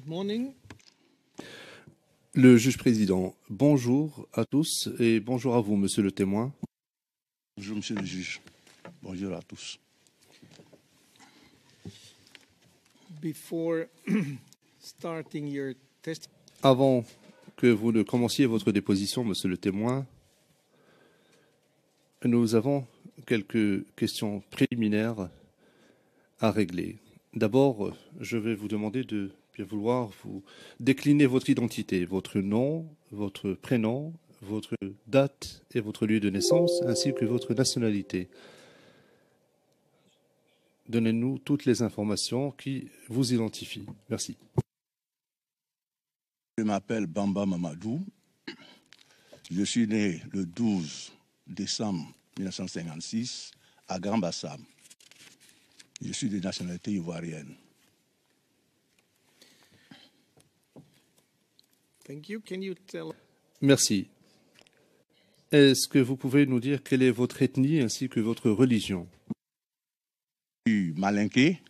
Good morning. Le juge président, bonjour à tous et bonjour à vous, monsieur le témoin. Bonjour, monsieur le juge. Bonjour à tous. Before starting your testimony, Avant que vous ne commenciez votre déposition, monsieur le témoin, nous avons quelques questions préliminaires à régler. D'abord, je vais vous demander de bien vouloir vous décliner votre identité, votre nom, votre prénom, votre date et votre lieu de naissance, ainsi que votre nationalité. Donnez-nous toutes les informations qui vous identifient. Merci. Je m'appelle Bamba Mamadou. Je suis né le 12 décembre 1956 à Grand Bassam. Je suis de nationalité ivoirienne. thank you. Can you tell Merci. Est-ce que vous pouvez nous dire quelle est votre ethnie ainsi que votre religion? Je suis malinké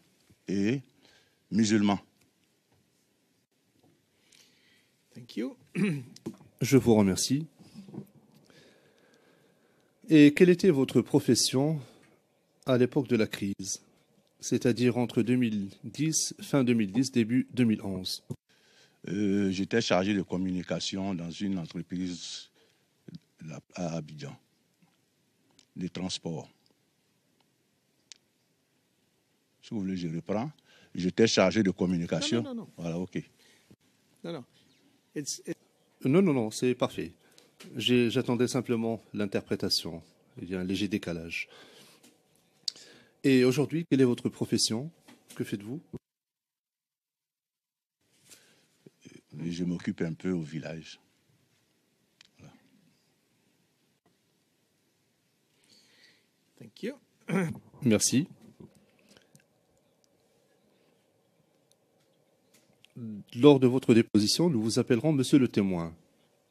et musulman. Thank you. Je vous remercie. Et quelle était votre profession à l'époque de la crise, c'est-à-dire entre 2010, fin 2010, début 2011? J'étais chargé de communication dans une entreprise à Abidjan, de transport. Si vous voulez, je reprends. J'étais chargé de communication. Non. Voilà, OK. No. Non, c'est parfait. J'attendais simplement l'interprétation. Il y a un léger décalage. Et aujourd'hui, quelle est votre profession? Que faites-vous? Je m'occupe un peu au village. Voilà. Thank you. Merci. Lors de votre déposition, nous vous appellerons monsieur le témoin.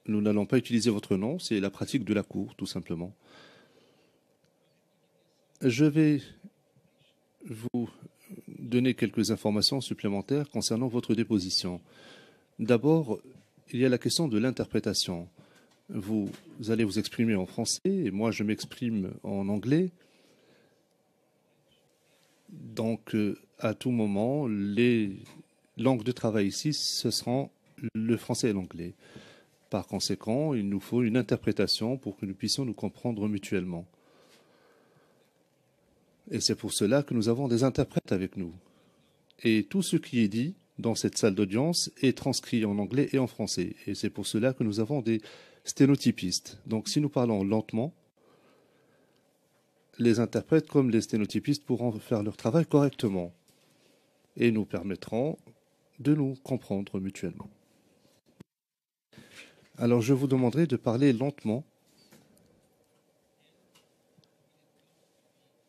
Nous n'allons pas utiliser votre nom, c'est la pratique de la cour, tout simplement. Je vais vous donner quelques informations supplémentaires concernant votre déposition. D'abord, il y a la question de l'interprétation. Vous allez vous exprimer en français et moi je m'exprime en anglais. Donc, à tout moment, les langues de travail ici, ce seront le français et l'anglais. Par conséquent, il nous faut une interprétation pour que nous puissions nous comprendre mutuellement. Et c'est pour cela que nous avons des interprètes avec nous. Et tout ce qui est dit dans cette salle d'audience est transcrit en anglais et en français. Et c'est pour cela que nous avons des sténotypistes. Donc si nous parlons lentement, les interprètes comme les sténotypistes pourront faire leur travail correctement et nous permettront de nous comprendre mutuellement. Alors je vous demanderai de parler lentement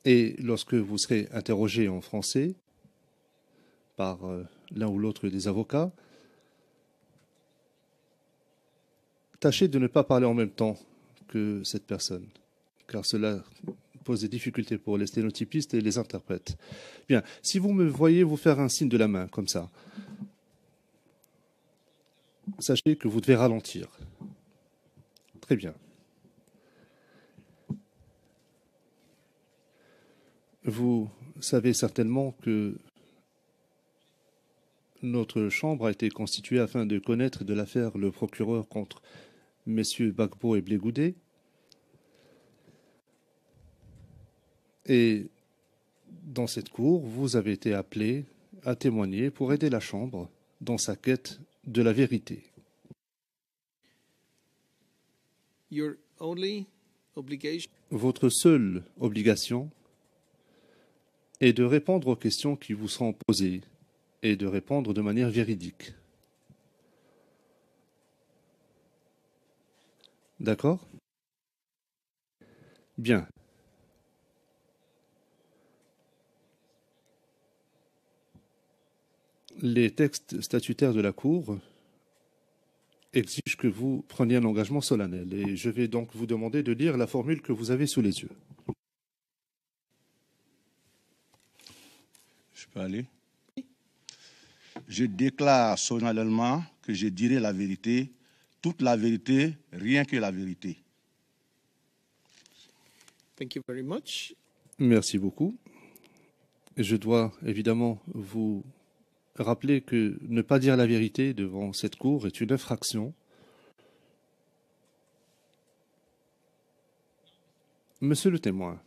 et lorsque vous serez interrogé en français par l'un ou l'autre des avocats, tâchez de ne pas parler en même temps que cette personne, car cela pose des difficultés pour les sténotypistes et les interprètes. Bien, si vous me voyez vous faire un signe de la main, comme ça, sachez que vous devez ralentir. Très bien. Vous savez certainement que notre chambre a été constituée afin de connaître de l'affaire le procureur contre messieurs Gbagbo et Blé Goudé. Et dans cette cour, vous avez été appelé à témoigner pour aider la Chambre dans sa quête de la vérité. Your only obligation Votre seule obligation est de répondre aux questions qui vous seront posées et de répondre de manière véridique. D'accord? Bien. Les textes statutaires de la Cour exigent que vous preniez un engagement solennel et je vais donc vous demander de lire la formule que vous avez sous les yeux. Je peux aller? Je déclare solennellement que je dirai la vérité, toute la vérité, rien que la vérité. Thank you very much. Merci beaucoup. Je dois évidemment vous rappeler que ne pas dire la vérité devant cette cour est une infraction. Monsieur le témoin,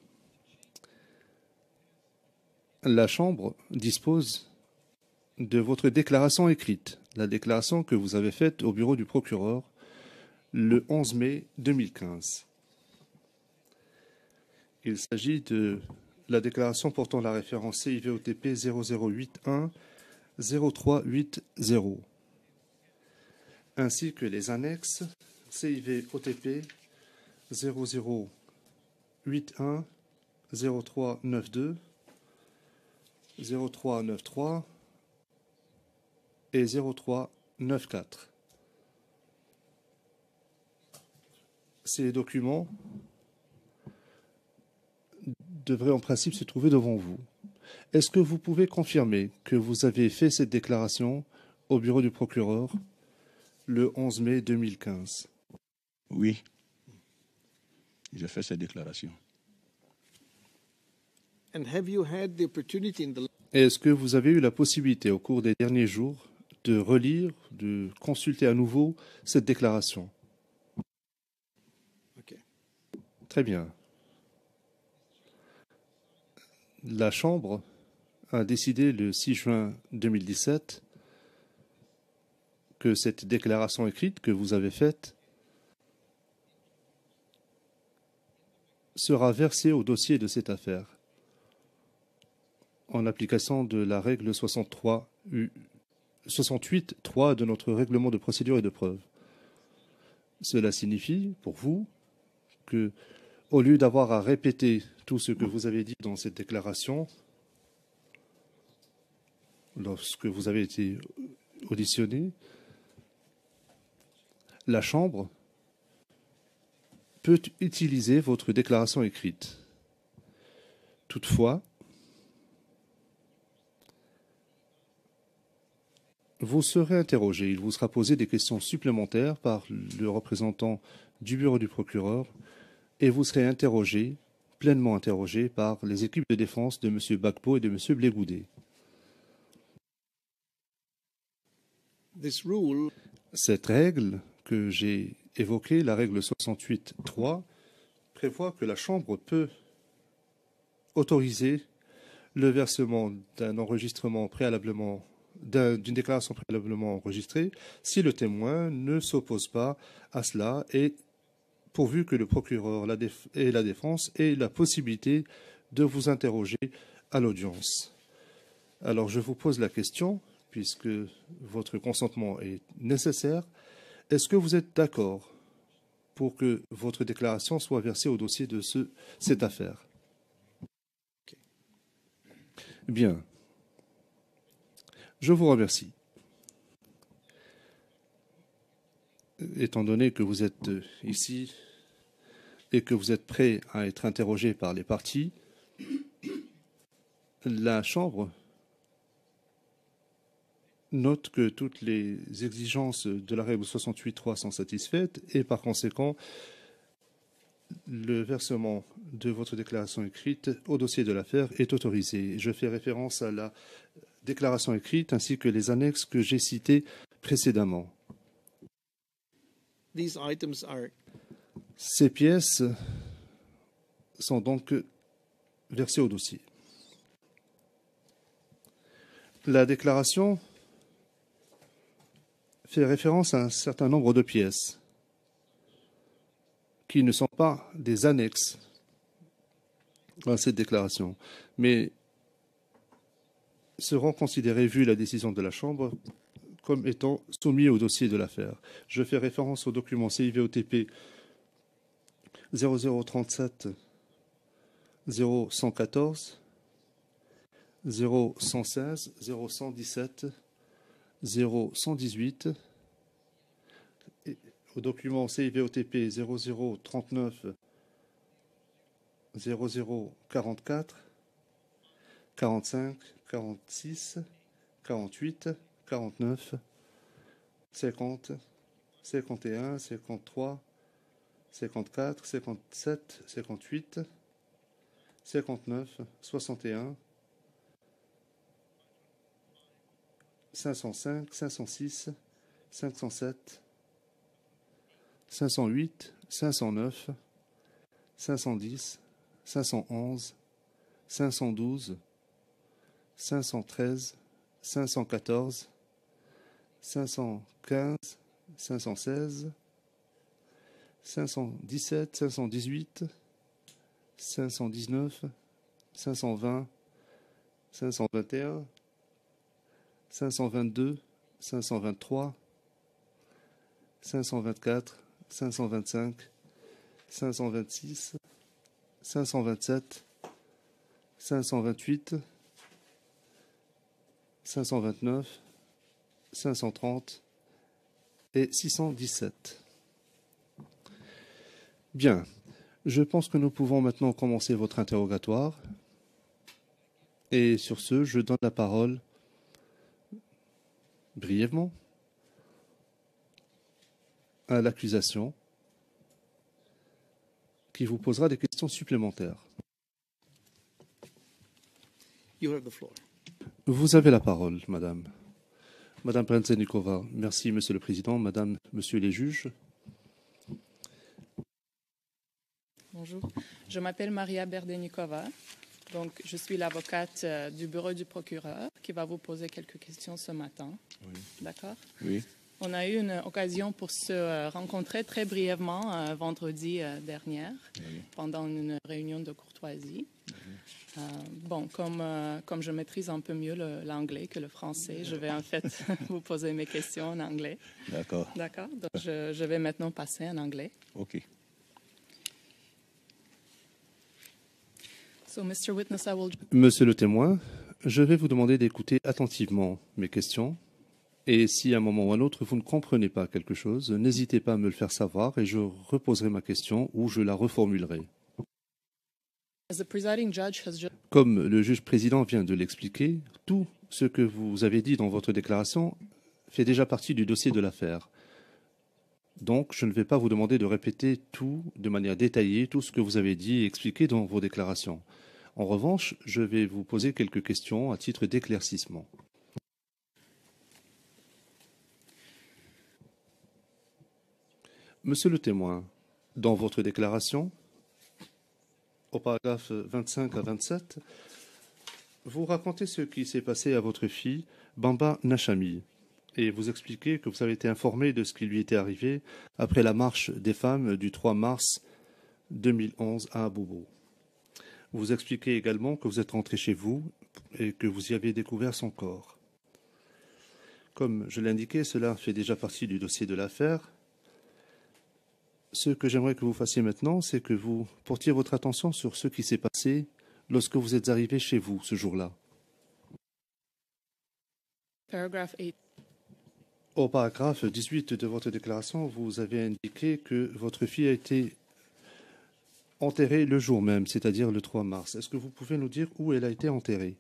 la Chambre dispose de votre déclaration écrite, la déclaration que vous avez faite au bureau du procureur le 11 mai 2015. Il s'agit de la déclaration portant la référence CIVOTP 0081 0380, ainsi que les annexes CIVOTP 0081 0392, 0393 et 0394. Ces documents devraient en principe se trouver devant vous. Est-ce que vous pouvez confirmer que vous avez fait cette déclaration au bureau du procureur le 11 mai 2015? Oui, j'ai fait cette déclaration. And have you had the opportunity in the Est-ce que vous avez eu la possibilité au cours des derniers jours de relire, de consulter à nouveau cette déclaration? Okay. Très bien. La Chambre a décidé le 6 juin 2017 que cette déclaration écrite que vous avez faite sera versée au dossier de cette affaire en application de la règle 68.3 de notre règlement de procédure et de preuve. Cela signifie pour vous que, au lieu d'avoir à répéter tout ce que vous avez dit dans cette déclaration, lorsque vous avez été auditionné, la Chambre peut utiliser votre déclaration écrite. Toutefois, vous serez interrogé. Il vous sera posé des questions supplémentaires par le représentant du bureau du procureur et vous serez interrogé, pleinement interrogé, par les équipes de défense de M. Bakpo et de M. Blégoudet. this rule Cette règle que j'ai évoquée, la règle 68.3, prévoit que la Chambre peut autoriser le versement d'un enregistrement préalablement, d'une déclaration préalablement enregistrée si le témoin ne s'oppose pas à cela et pourvu que le procureur et la défense aient la possibilité de vous interroger à l'audience. Alors je vous pose la question, puisque votre consentement est nécessaire, est-ce que vous êtes d'accord pour que votre déclaration soit versée au dossier de cette affaire? Bien. Je vous remercie. Étant donné que vous êtes ici et que vous êtes prêt à être interrogé par les parties, la Chambre note que toutes les exigences de la règle 68.3 sont satisfaites et par conséquent, le versement de votre déclaration écrite au dossier de l'affaire est autorisé. Je fais référence à la déclaration écrite ainsi que les annexes que j'ai citées précédemment. these items are Ces pièces sont donc versées au dossier. La déclaration fait référence à un certain nombre de pièces qui ne sont pas des annexes à cette déclaration, mais seront considérées, vu la décision de la Chambre, comme étant soumis au dossier de l'affaire. Je fais référence au document CIVOTP 0037 0114 0116 0117 0118 au document CIVOTP 0039 0044 45 46 48 49, 50, 51, 53, 54, 57, 58, 59, 61, 505, 506, 507, 508, 509, 510, 511, 512, 513, 514, 515, 516, 517, 518, 519, 520, 521, 522, 523, 524, 525, 526, 527, 528, 529, 530 et 617. Bien, je pense que nous pouvons maintenant commencer votre interrogatoire. Et sur ce, je donne la parole brièvement à l'accusation qui vous posera des questions supplémentaires. You have the floor. Vous avez la parole, madame. Madame Prentsenikova, merci, monsieur le président, madame, monsieur les juges. Bonjour, je m'appelle Maria Berdenikova. Donc, je suis l'avocate du bureau du procureur qui va vous poser quelques questions ce matin. Oui. D'accord? Oui. On a eu une occasion pour se rencontrer très brièvement vendredi dernier pendant une réunion de courtoisie. Comme je maîtrise un peu mieux l'anglais que le français, je vais en fait vous poser mes questions en anglais. D'accord. D'accord? Donc, je vais maintenant passer en anglais. OK. So, Mr. Witness, I will... Monsieur le témoin, je vais vous demander d'écouter attentivement mes questions. Et si à un moment ou à un autre, vous ne comprenez pas quelque chose, n'hésitez pas à me le faire savoir et je reposerai ma question ou je la reformulerai. As the presiding judge has just... Comme le juge président vient de l'expliquer, tout ce que vous avez dit dans votre déclaration fait déjà partie du dossier de l'affaire. Donc, je ne vais pas vous demander de répéter tout de manière détaillée, tout ce que vous avez dit et expliqué dans vos déclarations. En revanche, je vais vous poser quelques questions à titre d'éclaircissement. Monsieur le témoin, dans votre déclaration, au paragraphe 25 à 27, vous racontez ce qui s'est passé à votre fille, Bamba Nachami, et vous expliquez que vous avez été informé de ce qui lui était arrivé après la marche des femmes du 3 mars 2011 à Abobo. Vous expliquez également que vous êtes rentré chez vous et que vous y avez découvert son corps. Comme je l'indiquais, cela fait déjà partie du dossier de l'affaire. Ce que j'aimerais que vous fassiez maintenant, c'est que vous portiez votre attention sur ce qui s'est passé lorsque vous êtes arrivé chez vous ce jour-là. Paragraph 8. Au paragraphe 18 de votre déclaration, vous avez indiqué que votre fille a été enterrée le jour même, c'est-à-dire le 3 mars. Est-ce que vous pouvez nous dire où elle a été enterrée?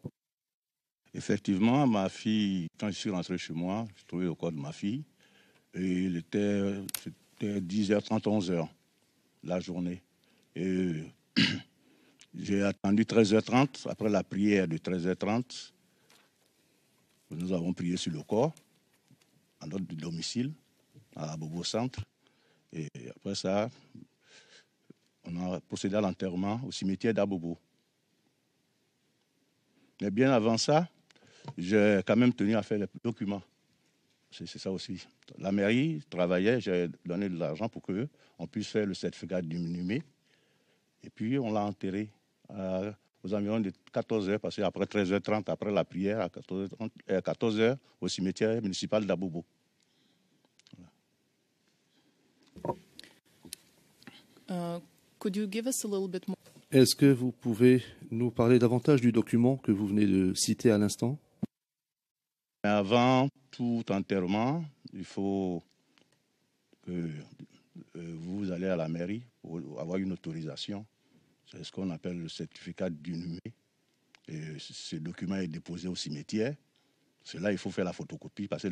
Effectivement, ma fille, quand je suis rentré chez moi, j'ai trouvé le corps de ma fille. Et c'était 10h30, 11h, la journée. Et j'ai attendu 13h30, après la prière de 13h30. Nous avons prié sur le corps, à notre domicile, à Bobo Centre. Et après ça, on a procédé à l'enterrement au cimetière d'Abobo. Mais bien avant ça, j'ai quand même tenu à faire les documents. C'est ça aussi. La mairie travaillait, j'ai donné de l'argent pour qu'on puisse faire le certificat d'inhumé. Et puis, on l'a enterré aux environs de 14h, parce qu'après 13h30, après la prière, à 14h, au cimetière municipal d'Abobo. Could you give us a little bit more? Est-ce que vous pouvez nous parler davantage du document que vous venez de citer à l'instant? Avant tout enterrement, il faut que vous allez à la mairie pour avoir une autorisation. C'est ce qu'on appelle le certificat d'inhumé. Et ce document est déposé au cimetière. Cela, il faut faire la photocopie parce que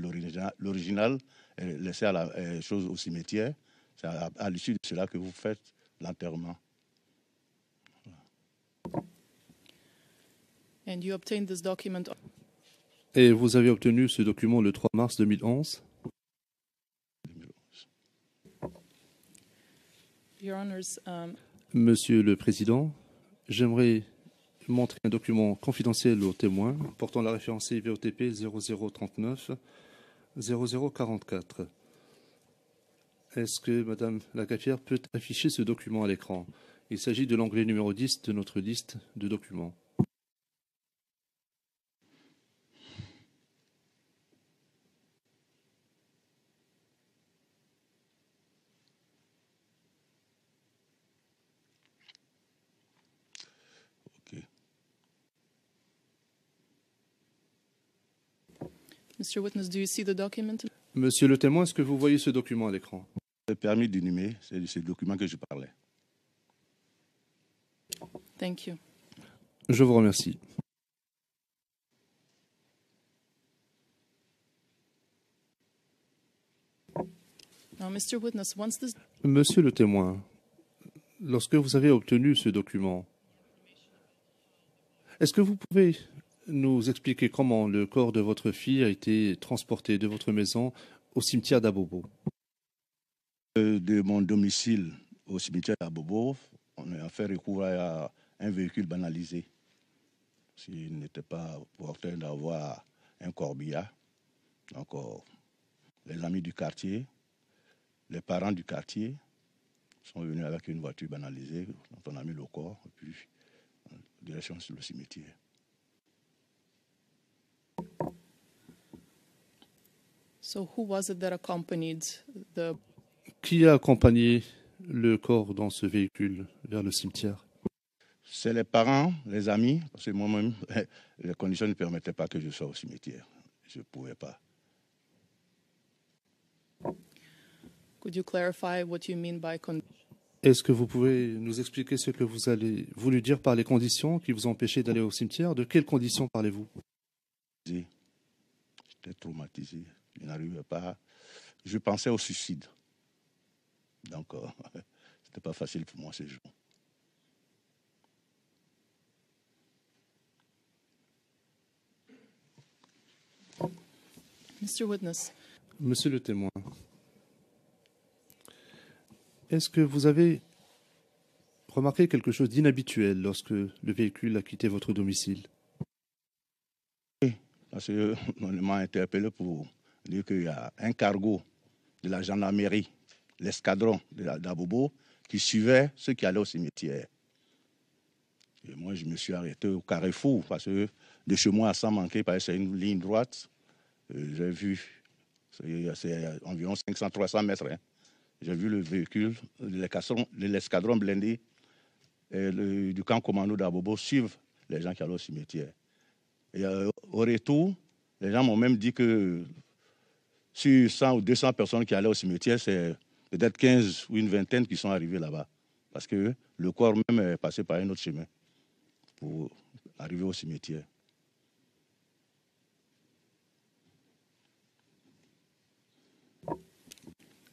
l'original est laissé à la chose au cimetière. C'est à l'issue de cela que vous faites l'enterrement. And you obtained this document. Et vous avez obtenu ce document le 3 mars 2011. Your Honors, Monsieur le Président, j'aimerais montrer un document confidentiel aux témoins portant la référence CIVOTP 0039 0044. Est-ce que Madame la greffière peut afficher ce document à l'écran? Il s'agit de l'onglet numéro 10 de notre liste de documents. Ok. Mr. Witness, do you see the document? Monsieur le témoin, est-ce que vous voyez ce document à l'écran? Le permis d'inhumer, c'est de ce document que je parlais. Thank you. Je vous remercie. Now, Mr. Witness, once this Monsieur le témoin, lorsque vous avez obtenu ce document, est-ce que vous pouvez nous expliquer comment le corps de votre fille a été transporté de votre maison au cimetière d'Abobo? De mon domicile au cimetière d'Abobo, on a fait recours à un véhicule banalisé. S'il n'était pas porteur d'avoir un corbillard. Donc, les amis du quartier, les parents du quartier sont venus avec une voiture banalisée dont on a mis le corps et puis direction sur le cimetière. So who was it that accompanied the Qui a accompagné le corps dans ce véhicule vers le cimetière? C'est les parents, les amis, parce que moi-même, les conditions ne permettaient pas que je sois au cimetière. Je ne pouvais pas. Could you clarify what you mean by Est-ce que vous pouvez nous expliquer ce que vous avez voulu dire par les conditions qui vous ont empêché d'aller au cimetière? De quelles conditions parlez-vous? J'étais traumatisé. Je n'arrivais pas. Je pensais au suicide. Donc, ce n'était pas facile pour moi ce jour. Mr. Witness? Monsieur le témoin, est-ce que vous avez remarqué quelque chose d'inhabituel lorsque le véhicule a quitté votre domicile? Oui, parce qu'on m'a interpellé pour dire qu'il y a un cargo de la gendarmerie, l'escadron d'Abobo, qui suivait ceux qui allaient au cimetière. Et moi, je me suis arrêté au carrefour, parce que de chez moi à Saint-Manqué, c'est une ligne droite. J'ai vu, c'est environ 500-300 mètres. Hein. J'ai vu le véhicule de l'escadron blindé du camp commando d'Abobo suivre les gens qui allaient au cimetière. Et au retour, les gens m'ont même dit que sur 100 ou 200 personnes qui allaient au cimetière, c'est peut-être 15 ou une vingtaine qui sont arrivés là-bas. Parce que le corps même est passé par un autre chemin pour arriver au cimetière.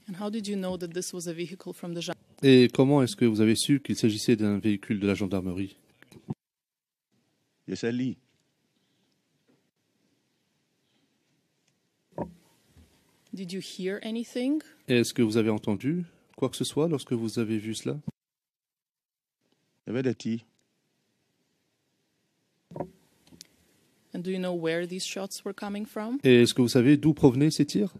And how did you know that this was a vehicle from the Et comment est-ce que vous avez su qu'il s'agissait d'un véhicule de la gendarmerie? Je sais lire. Did you hear anything? Est-ce que vous avez entendu quoi que ce soit lorsque vous avez vu cela? Il y avait des tirs. And do you know where these shots were coming from? Et est-ce que vous savez d'où provenaient ces tirs?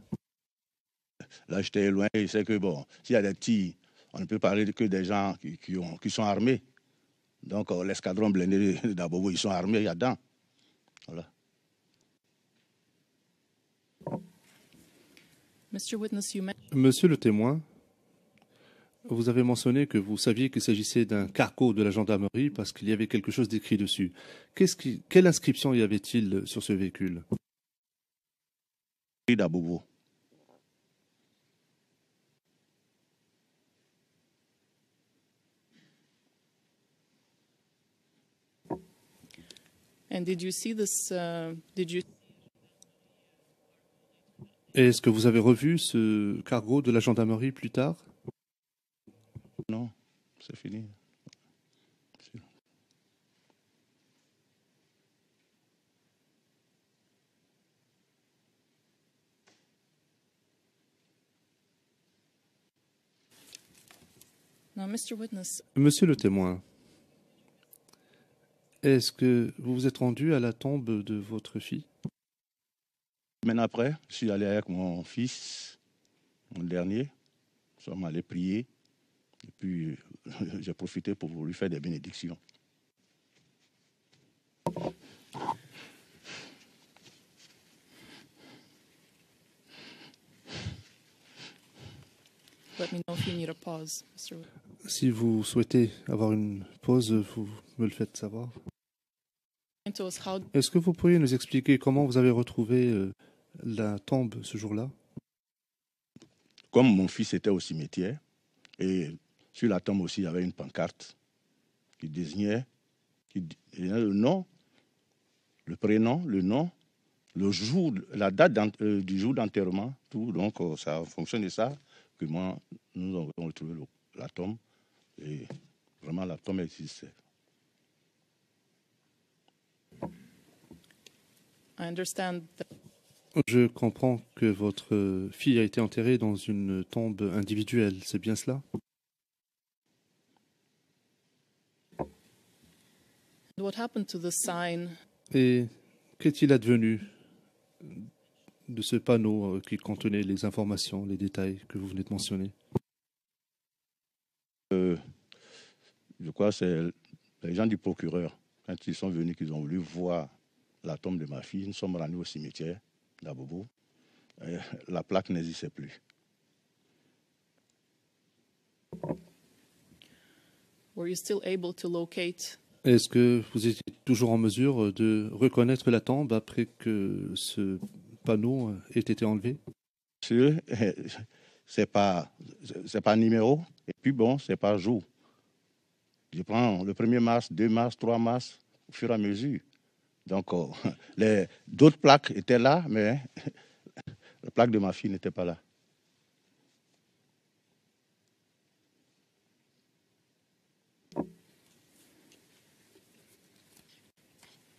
Là, j'étais loin et je sais que, bon, s'il y a des tirs, on ne peut parler que des gens qui sont armés. Donc, l'escadron blindé d'Abobo, ils sont armés, il y a dedans. Voilà. Mr. Witness, you Monsieur le témoin, vous avez mentionné que vous saviez qu'il s'agissait d'un cargo de la gendarmerie parce qu'il y avait quelque chose d'écrit dessus. Quelle inscription y avait-il sur ce véhicule? D'Abobo. And did you see this? Est-ce que vous avez revu ce cargo de la gendarmerie plus tard? Non, c'est fini. Now, Mr. Witness, Monsieur le témoin, est-ce que vous vous êtes rendu à la tombe de votre fille? Maintenant après, je suis allé avec mon fils, mon dernier. Nous sommes allés prier. Et puis, j'ai profité pour lui faire des bénédictions. let me know if you need a pause, Mr. Witness. Si vous souhaitez avoir une pause, vous me le faites savoir. To us how Est-ce que vous pourriez nous expliquer comment vous avez retrouvé la tombe ce jour-là? Comme mon fils était au cimetière, et sur la tombe aussi, il y avait une pancarte qui désignait le nom, le prénom, le nom, le jour, la date du jour d'enterrement, tout. Donc, ça fonctionne de ça que moi, nous avons retrouvé la tombe. Et vraiment, la tombe existait. I understand that Je comprends que votre fille a été enterrée dans une tombe individuelle, c'est bien cela? what happened to the sign Et qu'est-il advenu de ce panneau qui contenait les informations, les détails que vous venez de mentionner? Je crois que c'est les gens du procureur, quand ils sont venus, qu'ils ont voulu voir la tombe de ma fille. Nous sommes rendus au cimetière d'Abobo. La plaque n'existait plus. were you still able to locate Est-ce que vous étiez toujours en mesure de reconnaître la tombe après que ce panneau ait été enlevé? C'est pas numéro, et puis bon, c'est par jour. Je prends le 1er mars, 2 mars, 3 mars, au fur et à mesure. Donc, d'autres plaques étaient là, mais la plaque de ma fille n'était pas là.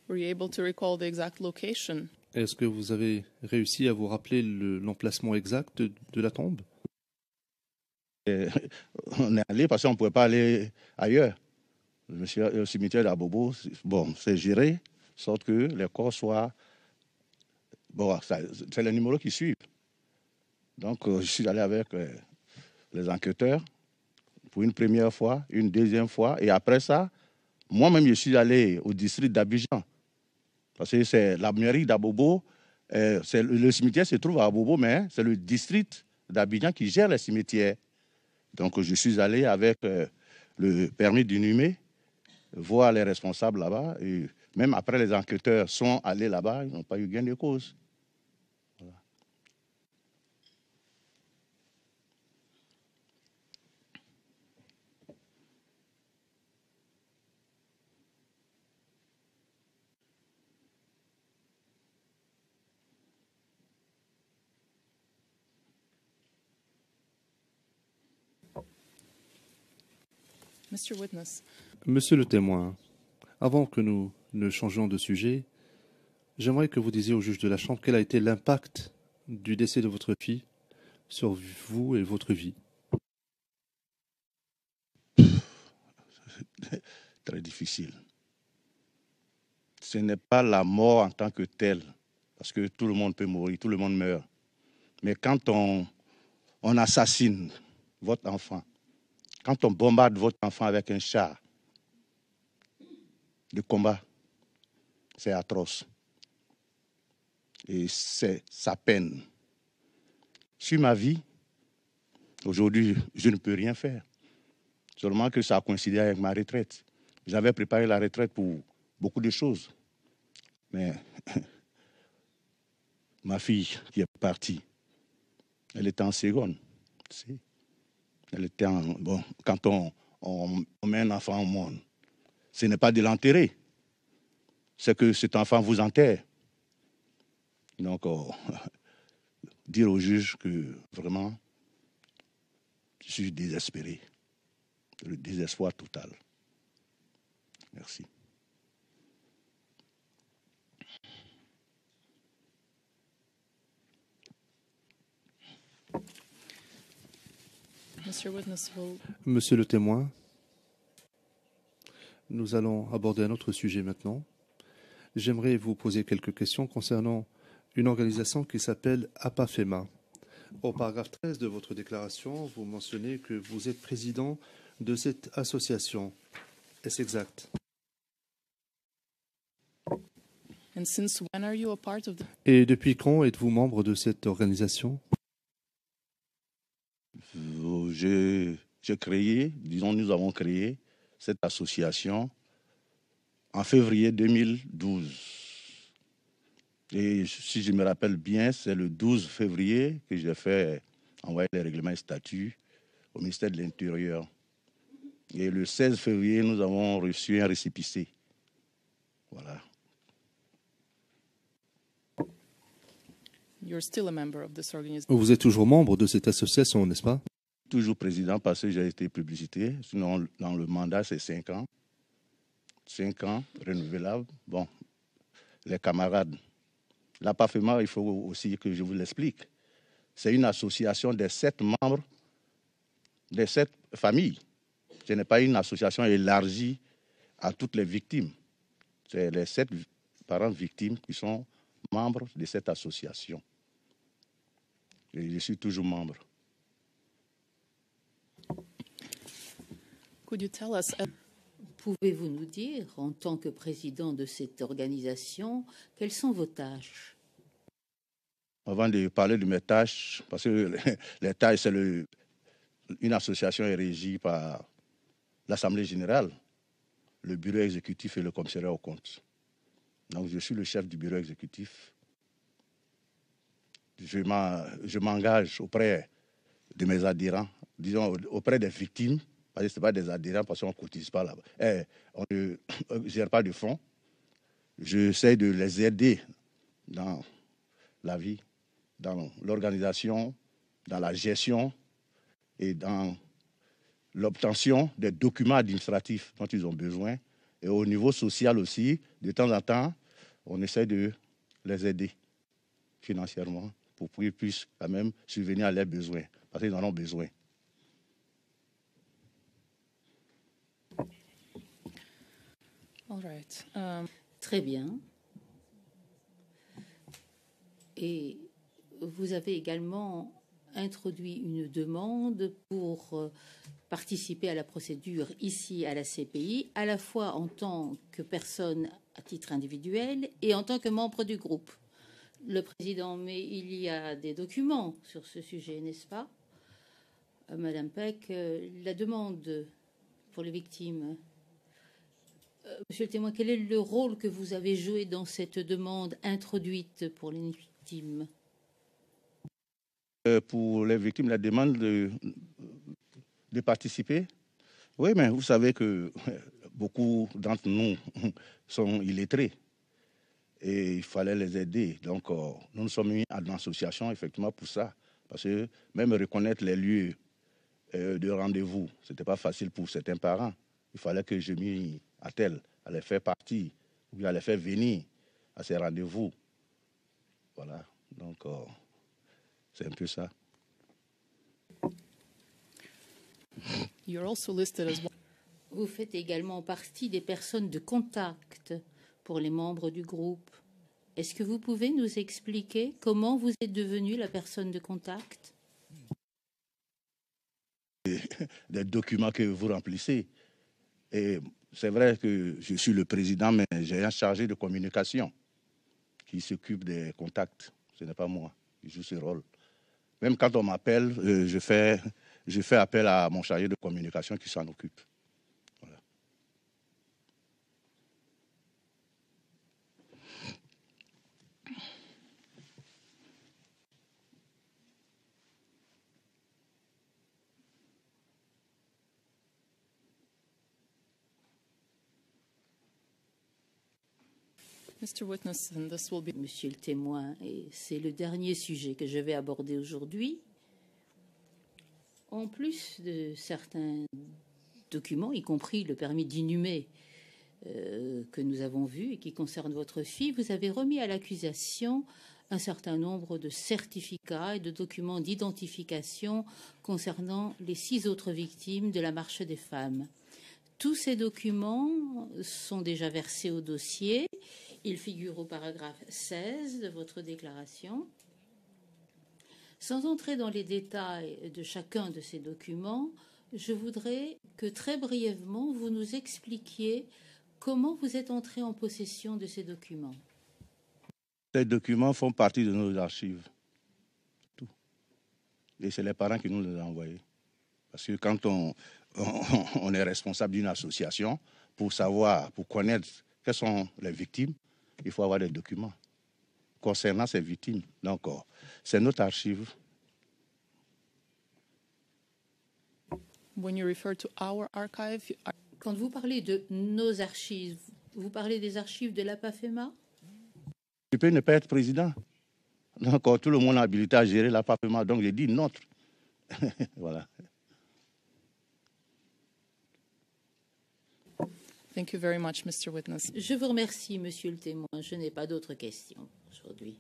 were you able to recall the exact location? Est-ce que vous avez réussi à vous rappeler l'emplacement exact de la tombe? On est allé parce qu'on ne pouvait pas aller ailleurs. Le cimetière d'Abobo, bon, c'est géré, sorte que les corps soient... Bon, c'est les numéros qui suivent. Donc, je suis allé avec les enquêteurs pour une première fois, une deuxième fois. Et après ça, moi-même, je suis allé au district d'Abidjan. Parce que c'est la mairie d'Abobo. Le cimetière se trouve à Abobo, mais c'est le district d'Abidjan qui gère les cimetières. Donc, je suis allé avec le permis d'inhumer, voir les responsables là-bas. Et même après, les enquêteurs sont allés là-bas, ils n'ont pas eu gain de cause. Voilà. Mr. Witness, Monsieur le témoin, avant que nous ne changions de sujet, j'aimerais que vous disiez au juge de la Chambre quel a été l'impact du décès de votre fille sur vous et votre vie. Très difficile. Ce n'est pas la mort en tant que telle, parce que tout le monde peut mourir, tout le monde meurt. Mais quand on assassine votre enfant, quand on bombarde votre enfant avec un char de combat, c'est atroce. Et c'est sa peine. Sur ma vie, aujourd'hui, je ne peux rien faire. Seulement que ça a coïncidé avec ma retraite. J'avais préparé la retraite pour beaucoup de choses. Mais ma fille qui est partie, elle était en seconde. Elle était en... Bon, quand on met un enfant au monde, ce n'est pas de l'enterrer. C'est que cet enfant vous enterre. Donc, dire au juge que vraiment, je suis désespéré. Le désespoir total. Merci. Monsieur le témoin, nous allons aborder un autre sujet maintenant. J'aimerais vous poser quelques questions concernant une organisation qui s'appelle APAFEMA. Au paragraphe 13 de votre déclaration, vous mentionnez que vous êtes président de cette association. Est-ce exact? Et depuis quand êtes-vous membre de cette organisation? J'ai créé, disons nous avons créé cette association en février 2012. Et si je me rappelle bien, c'est le 12 février que j'ai fait envoyer les règlements et statuts au ministère de l'Intérieur. Et le 16 février, nous avons reçu un récépissé. Voilà. Vous êtes toujours membre de cette association, n'est-ce pas? Toujours président parce que j'ai été publicité. Sinon, dans le mandat, c'est 5 ans. 5 ans, renouvelable. Bon, les camarades. L'APAFEMA, il faut aussi que je vous l'explique. C'est une association des 7 membres, des 7 familles. Ce n'est pas une association élargie à toutes les victimes. C'est les 7 parents victimes qui sont membres de cette association. Et je suis toujours membre. Pouvez-vous nous dire, en tant que président de cette organisation, quelles sont vos tâches? Avant de parler de mes tâches, parce que les tâches, c'est une association est régie par l'Assemblée générale, le bureau exécutif et le commissariat aux comptes. Donc, je suis le chef du bureau exécutif. Je m'engage auprès de mes adhérents, disons auprès des victimes, parce que ce n'est pas des adhérents parce qu'on ne cotise pas là-bas. On ne gère pas de fonds. J'essaie de les aider dans la vie, dans l'organisation, dans la gestion et dans l'obtention des documents administratifs dont ils ont besoin. Et au niveau social aussi, de temps en temps, on essaie de les aider financièrement pour qu'ils puissent quand même subvenir à leurs besoins, parce qu'ils en ont besoin. Très bien. Et vous avez également introduit une demande pour participer à la procédure ici à la CPI, à la fois en tant que personne à titre individuel et en tant que membre du groupe. Le président, mais il y a des documents sur ce sujet, n'est-ce pas? Madame Peck, la demande pour les victimes. Monsieur le témoin, quel est le rôle que vous avez joué dans cette demande introduite pour les victimes? Pour les victimes, la demande de participer. Oui, mais vous savez que beaucoup d'entre nous sont illettrés et il fallait les aider. Donc, nous nous sommes mis à l'association effectivement pour ça. Parce que même reconnaître les lieux de rendez-vous, ce n'était pas facile pour certains parents. Il fallait que je m'y attelle à les faire partie ou bien à les faire venir à ces rendez-vous. Voilà. Donc, c'est un peu ça. Vous faites également partie des personnes de contact pour les membres du groupe. Est-ce que vous pouvez nous expliquer comment vous êtes devenu la personne de contact? Des documents que vous remplissez. Et c'est vrai que je suis le président, mais j'ai un chargé de communication qui s'occupe des contacts. Ce n'est pas moi qui joue ce rôle. Même quand on m'appelle, je fais appel à mon chargé de communication qui s'en occupe. Voilà. Mr. Witness, and this will be... Monsieur le témoin, et c'est le dernier sujet que je vais aborder aujourd'hui. En plus de certains documents, y compris le permis d'inhumer que nous avons vu et qui concerne votre fille, vous avez remis à l'accusation un certain nombre de certificats et de documents d'identification concernant les 6 autres victimes de la marche des femmes. Tous ces documents sont déjà versés au dossier. Ils figurent au paragraphe 16 de votre déclaration. Sans entrer dans les détails de chacun de ces documents, je voudrais que très brièvement vous nous expliquiez comment vous êtes entré en possession de ces documents. Ces documents font partie de nos archives. Tout. Et c'est les parents qui nous les ont envoyés. Parce que quand on est responsable d'une association, pour savoir, pour connaître quelles sont les victimes, il faut avoir des documents concernant ces victimes. Donc, c'est notre archive. When you refer to our archive, Quand vous parlez de nos archives, vous parlez des archives de l'APAFEMA? Je peux ne pas être président. Donc, tout le monde est habilité à gérer l'APAFEMA. Donc, j'ai dit notre. Voilà. Thank you very much, Mr. Witness. Je vous remercie, monsieur le témoin. Je n'ai pas d'autres questions aujourd'hui.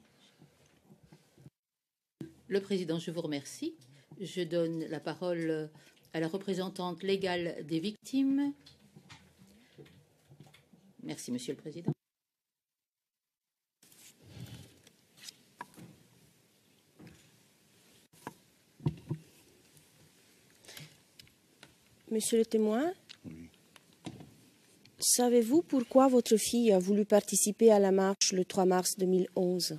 Le président, je vous remercie. Je donne la parole à la représentante légale des victimes. Merci, monsieur le président. Monsieur le témoin, Oui. savez-vous pourquoi votre fille a voulu participer à la marche le 3 mars 2011?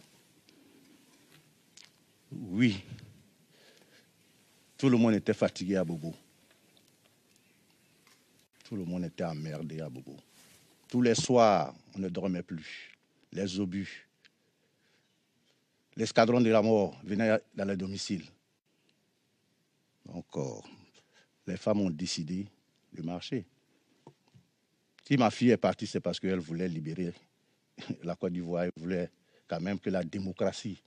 Oui. Tout le monde était fatigué à Bobo. Tout le monde était emmerdé à Bobo. Tous les soirs, on ne dormait plus. Les obus. L'escadron de la mort venait dans les domiciles. Donc, les femmes ont décidé de marcher. Si ma fille est partie, c'est parce qu'elle voulait libérer la Côte d'Ivoire. Elle voulait quand même que la démocratie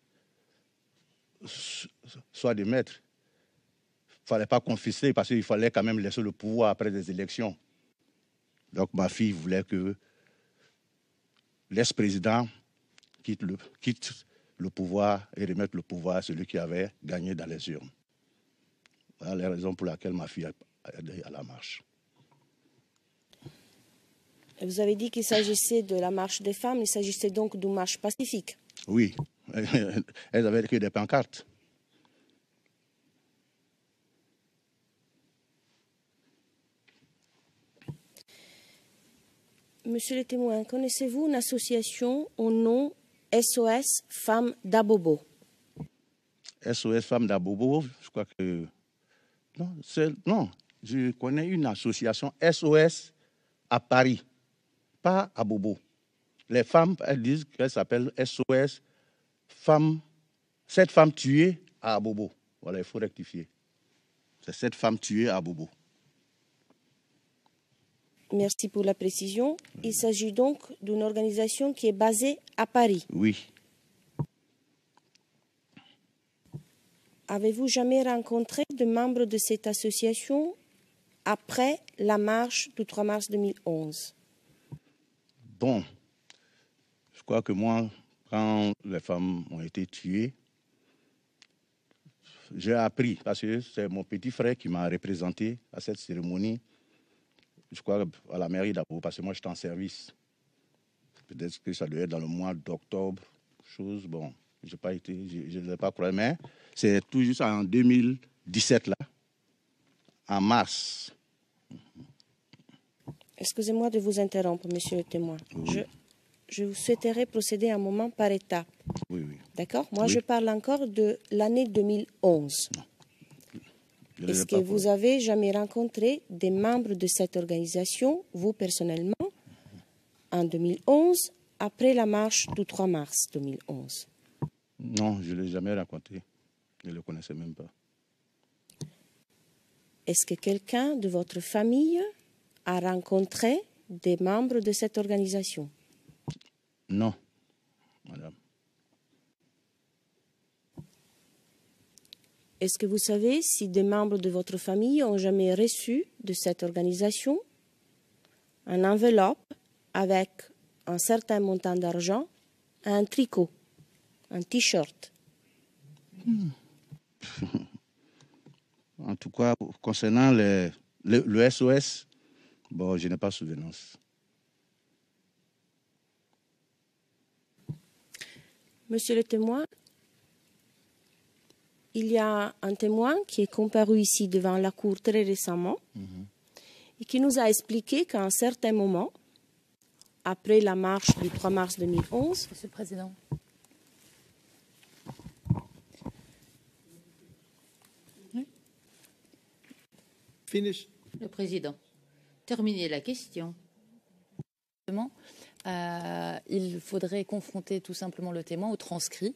soit de maître. Il ne fallait pas confisquer parce qu'il fallait quand même laisser le pouvoir après des élections. Donc ma fille voulait que l'ex-président quitte le pouvoir et remette le pouvoir à celui qui avait gagné dans les urnes. Voilà les raisons pour lesquelles ma fille a aidé à la marche. Et vous avez dit qu'il s'agissait de la marche des femmes, il s'agissait donc d'une marche pacifique. Oui, elles avaient que des pancartes. Monsieur le témoin, connaissez-vous une association au nom SOS Femmes d'Abobo? SOS Femmes d'Abobo, je crois que... Non, je connais une association SOS à Paris, pas à Bobo. Les femmes, elles disent qu'elles s'appellent SOS Femmes, 7 femmes tuées à Bobo. Voilà, il faut rectifier. C'est 7 femmes tuées à Bobo. Merci pour la précision. Il s'agit donc d'une organisation qui est basée à Paris. Oui. Avez-vous jamais rencontré de membres de cette association après la marche du 3 mars 2011? Bon, je crois que moi, quand les femmes ont été tuées, j'ai appris, parce que c'est mon petit frère qui m'a représenté à cette cérémonie, je crois à la mairie d'Abo, parce que moi j'étais en service. Peut-être que ça devait être dans le mois d'octobre, chose, bon, je n'ai pas été, je ne l'ai pas croyé, mais c'est tout juste en 2017, là, en mars. Excusez-moi de vous interrompre, monsieur le témoin. Oui. Je vous souhaiterais procéder un moment par étapes. Oui, oui. D'accord? Moi, Oui. je parle encore de l'année 2011. Je ne Est-ce l'ai que pas vous avez jamais rencontré des membres de cette organisation, vous personnellement, en 2011, après la marche du 3 mars 2011? Non, je ne l'ai jamais rencontré. Je ne le connaissais même pas. Est-ce que quelqu'un de votre famille a rencontré des membres de cette organisation? Non, est-ce que vous savez si des membres de votre famille ont jamais reçu de cette organisation une enveloppe avec un certain montant d'argent, un tricot, un t-shirt? En tout cas, concernant le SOS, bon, je n'ai pas souvenance. Monsieur le témoin, il y a un témoin qui est comparu ici devant la cour très récemment et qui nous a expliqué qu'à un certain moment, après la marche du 3 mars 2011, Monsieur le Président. Finish. Le Président. Terminez la question. Il faudrait confronter tout simplement le témoin au transcrit.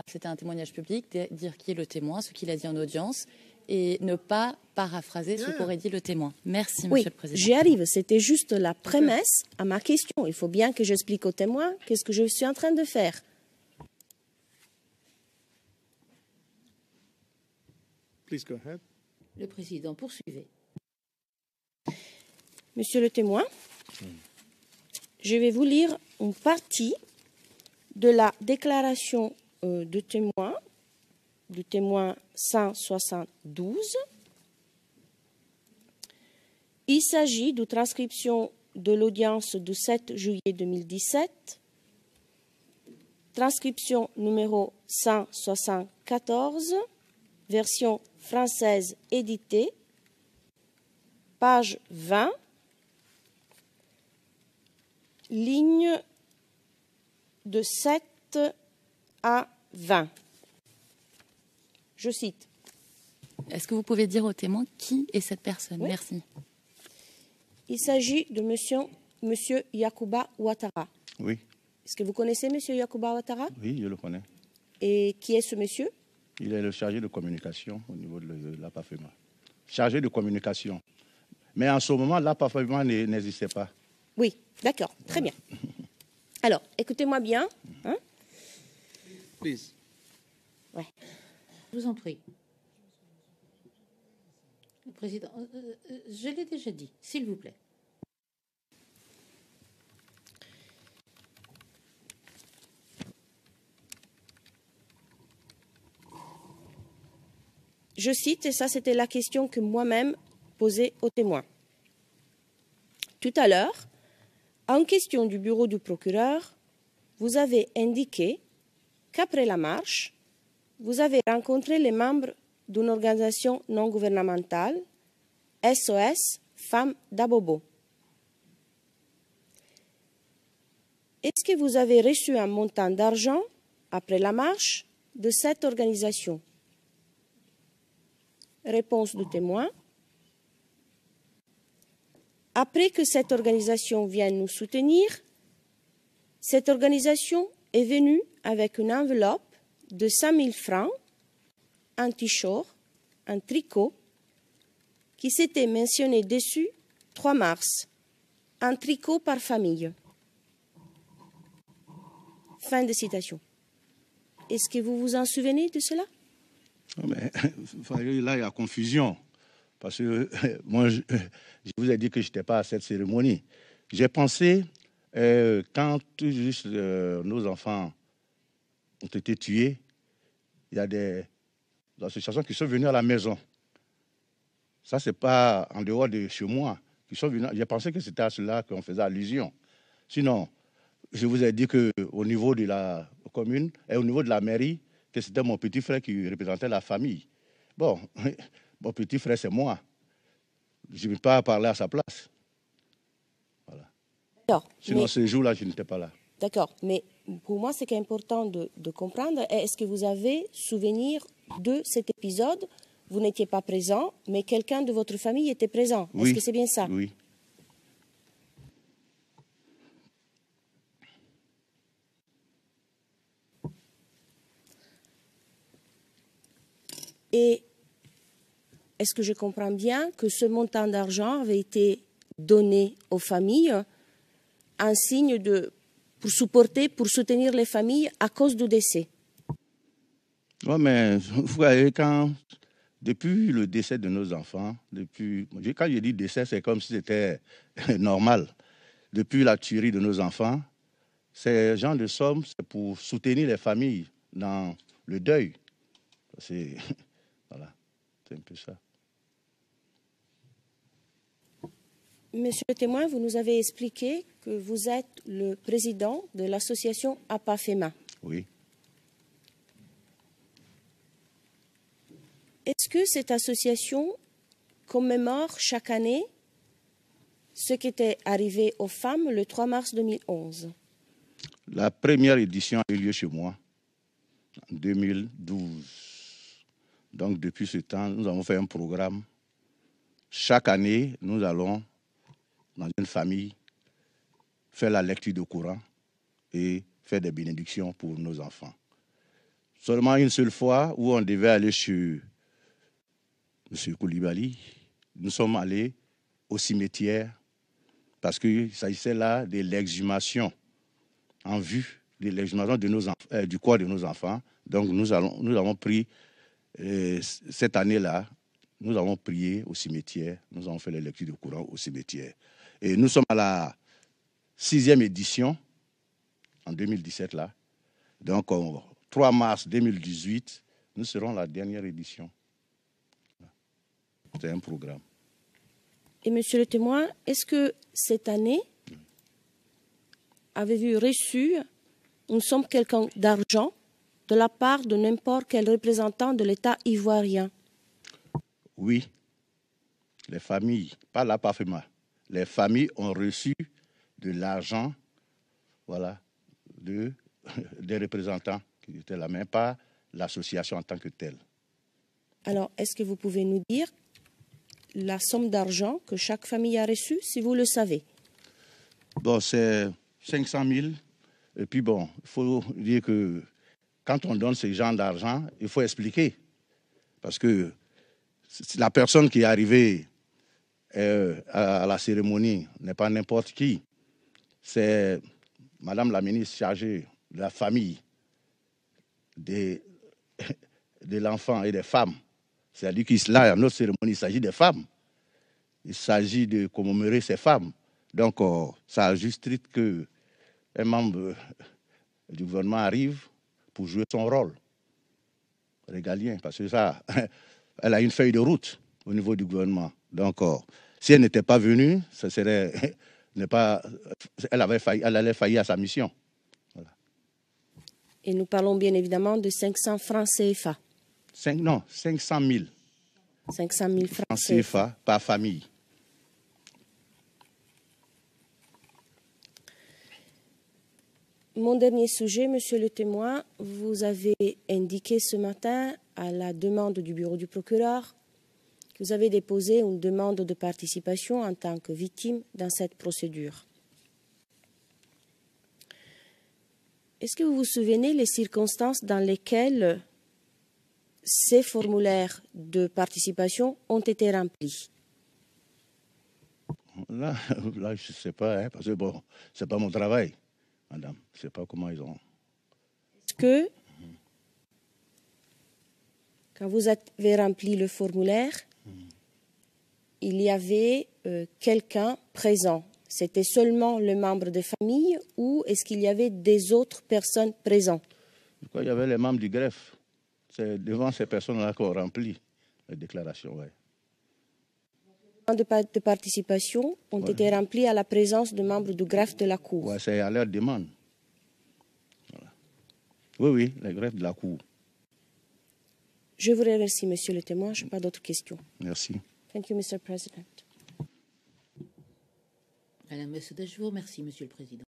C'était un témoignage public, dire qui est le témoin, ce qu'il a dit en audience, et ne pas paraphraser ce qu'aurait dit le témoin. Merci, Monsieur le Président. J'y arrive. C'était juste la prémisse à ma question. Il faut bien que j'explique au témoin qu'est-ce que je suis en train de faire. Please go ahead. Le Président, poursuivez. Monsieur le témoin, je vais vous lire une partie de la déclaration du témoin 172. Il s'agit de transcription de l'audience du 7 juillet 2017, transcription numéro 174, version française éditée, page 20, ligne de 7 à 20. Je cite. Est-ce que vous pouvez dire au témoin qui est cette personne? Oui. Merci. Il s'agit de monsieur Yacouba Ouattara. Oui, Est-ce que vous connaissez monsieur Yacouba Ouattara? oui, je le connais. Et qui est ce monsieur? Il est le chargé de communication au niveau de l'APAFEMA. Chargé de communication. Mais en ce moment, l'APAFEMA n'existait pas. Oui, d'accord, très bien. Alors, écoutez-moi bien. Hein? Please. Ouais. Je vous en prie. Le Président, je l'ai déjà dit, s'il vous plaît. Je cite, et ça c'était la question que moi-même posais au témoin. Tout à l'heure, en question du bureau du procureur, vous avez indiqué qu'après la marche, vous avez rencontré les membres d'une organisation non gouvernementale, SOS Femmes d'Abobo. Est-ce que vous avez reçu un montant d'argent après la marche de cette organisation? Réponse du témoin. Après que cette organisation vienne nous soutenir, cette organisation est venue avec une enveloppe de 5 000 francs, un t-shirt, un tricot, qui s'était mentionné dessus 3 mars, un tricot par famille. Fin de citation. Est-ce que vous vous en souvenez de cela? Mais, là, il y a confusion. Parce que moi, je vous ai dit que je n'étais pas à cette cérémonie. J'ai pensé, quand tout juste nos enfants ont été tués, il y a des associations qui sont venues à la maison. Ça, ce n'est pas en dehors de chez moi. J'ai pensé que c'était à cela qu'on faisait allusion. Sinon, je vous ai dit qu'au niveau de la commune et au niveau de la mairie, que c'était mon petit frère qui représentait la famille. Bon, mon petit frère, c'est moi. Je ne vais pas parler à sa place. Voilà. Sinon, ce jour-là, je n'étais pas là. D'accord, mais pour moi, c'est important de comprendre. Est-ce que vous avez souvenir de cet épisode? Vous n'étiez pas présent, mais quelqu'un de votre famille était présent. Oui. Est-ce que c'est bien ça? Oui. Et est-ce que je comprends bien que ce montant d'argent avait été donné aux familles en signe pour soutenir les familles à cause du décès? Oui, mais vous voyez, quand Depuis le décès de nos enfants, quand je dis décès, c'est comme si c'était normal. Depuis la tuerie de nos enfants, ces gens de somme, c'est pour soutenir les familles dans le deuil. Voilà, c'est un peu ça. Monsieur le témoin, vous nous avez expliqué que vous êtes le président de l'association APAFEMA. Oui. Est-ce que cette association commémore chaque année ce qui était arrivé aux femmes le 3 mars 2011? La première édition a eu lieu chez moi en 2012. Donc depuis ce temps, nous avons fait un programme. Chaque année, nous allons dans une famille faire la lecture du Coran et faire des bénédictions pour nos enfants. Seulement une seule fois où on devait aller chez M. Koulibaly, nous sommes allés au cimetière parce qu'il s'agissait là de l'exhumation en vue de l'exhumation de du corps de nos enfants. Donc nous avons pris, cette année-là, nous avons prié au cimetière, nous avons fait les lectures du Coran au cimetière. Et nous sommes à la 6e édition, en 2017 là. Donc, 3 mars 2018, nous serons la dernière édition. C'est un programme. Et monsieur le témoin, est-ce que cette année, avez-vous reçu une somme quelconque d'argent de la part de n'importe quel représentant de l'État ivoirien? Oui. Les familles, pas la PAFEMA, les familles ont reçu de l'argent, voilà, des représentants qui étaient là, mais pas l'association en tant que telle. Alors, est-ce que vous pouvez nous dire la somme d'argent que chaque famille a reçue, si vous le savez? Bon, c'est 500 000. Et puis bon, il faut dire que quand on donne ce genre d'argent, il faut expliquer. Parce que la personne qui est arrivée à la cérémonie n'est pas n'importe qui. C'est Madame la ministre chargée de la famille, de l'enfant et des femmes. C'est-à-dire que là, à notre cérémonie, il s'agit des femmes. Il s'agit de commémorer ces femmes. Donc, ça a juste qu'un membre du gouvernement arrive pour jouer son rôle régalien. Parce que ça, elle a une feuille de route au niveau du gouvernement. Donc, si elle n'était pas venue, ça serait, elle allait faillir à sa mission. Voilà. Et nous parlons bien évidemment de 500 francs CFA. 500 000. 500 000 francs CFA par famille. Mon dernier sujet, monsieur le témoin, vous avez indiqué ce matin, à la demande du bureau du procureur, que vous avez déposé une demande de participation en tant que victime dans cette procédure. Est-ce que vous vous souvenez les circonstances dans lesquelles ces formulaires de participation ont été remplis? Là je ne sais pas, hein, parce que bon, ce n'est pas mon travail, madame. Je ne sais pas comment ils ont... Est-ce que, quand vous avez rempli le formulaire, il y avait quelqu'un présent? C'était seulement le membre de famille ou est-ce qu'il y avait des autres personnes présentes? Je crois qu'il y avait les membres du greffe. C'est devant ces personnes-là qu'on remplit les déclarations. Ouais. Les demandes de participation ont été remplies à la présence de membres du greffe de la Cour. Oui, c'est à leur demande. Voilà. Oui, les greffes de la Cour. Je vous remercie, monsieur le témoin. Je n'ai pas d'autres questions. Merci. Thank you, Mr. President. Madame Messoda, je vous remercie, monsieur le président.